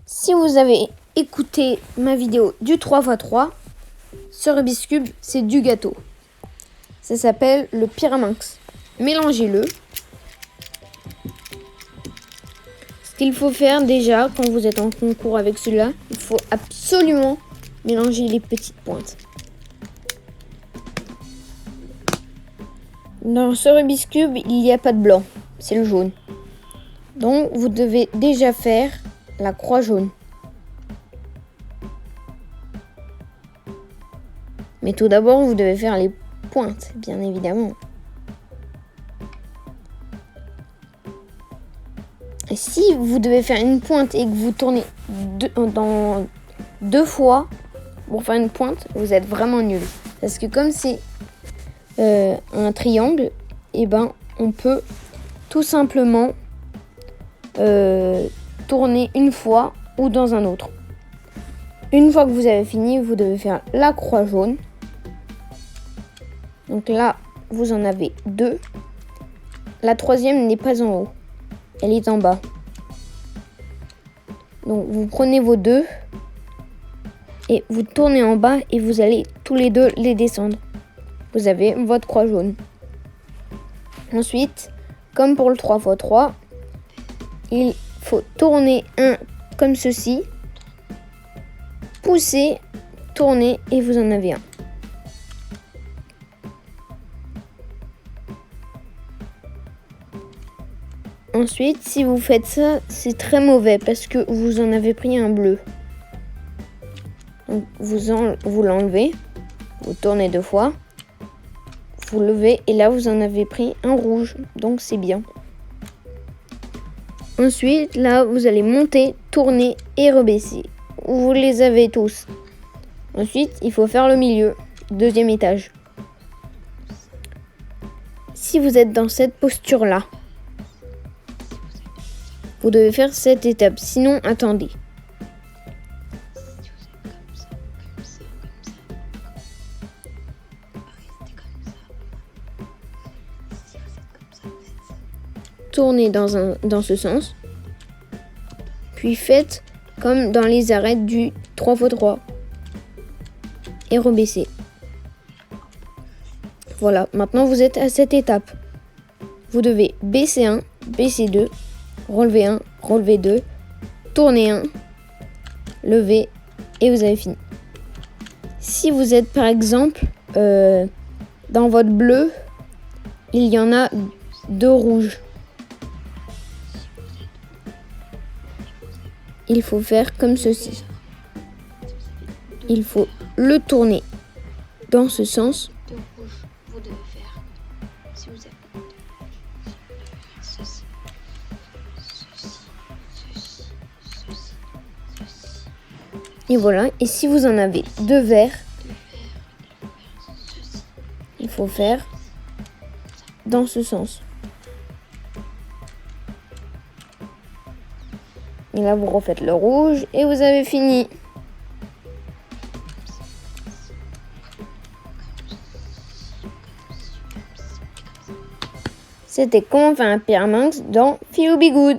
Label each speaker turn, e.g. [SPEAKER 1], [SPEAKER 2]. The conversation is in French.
[SPEAKER 1] Si vous avez écouté ma vidéo du 3x3, ce Rubik's Cube, c'est du gâteau. Ça s'appelle le Pyraminx. Mélangez-le. Ce qu'il faut faire déjà, quand vous êtes en concours avec celui-là, il faut absolument mélanger les petites pointes. Dans ce Rubik's Cube, il n'y a pas de blanc, c'est le jaune. Donc, vous devez déjà faire la croix jaune. Mais tout d'abord, vous devez faire les pointes, bien évidemment. Et si vous devez faire une pointe et que vous tournez deux fois pour faire une pointe, vous êtes vraiment nul. Parce que comme c'est un triangle, et ben on peut tout simplement tourner une fois ou dans un autre. Une fois que vous avez fini, vous devez faire la croix jaune. Donc là, vous en avez deux. La troisième n'est pas en haut, elle est en bas. Donc vous prenez vos deux et vous tournez en bas et vous allez tous les deux les descendre. Vous avez votre croix jaune. Ensuite, comme pour le 3x3, il faut tourner un comme ceci, pousser, tourner et vous en avez un. Ensuite, si vous faites ça, c'est très mauvais parce que vous en avez pris un bleu. Donc vous l'enlevez, vous tournez deux fois, vous levez et là vous en avez pris un rouge, donc c'est bien. Ensuite, là vous allez monter, tourner et rebaisser. Vous les avez tous. Ensuite, il faut faire le milieu, deuxième étage. Si vous êtes dans cette posture-là, vous devez faire cette étape, sinon attendez. Tournez dans ce sens, puis faites comme dans les arêtes du 3x3 et rebaissez. Voilà, maintenant vous êtes à cette étape. Vous devez baisser 1, baisser 2, relever 1, relever 2, tourner 1, lever et vous avez fini. Si vous êtes par exemple dans votre bleu, il y en a deux rouges. Il faut faire comme ceci. Il faut le tourner dans ce sens.
[SPEAKER 2] De rouge, vous devez faire, si vous avez ceci, ceci.
[SPEAKER 1] Et voilà. Et si vous en avez deux verts, il faut faire dans ce sens. Et là, vous refaites le rouge et vous avez fini. C'était comment faire un Pyraminx dans Feel Be Good.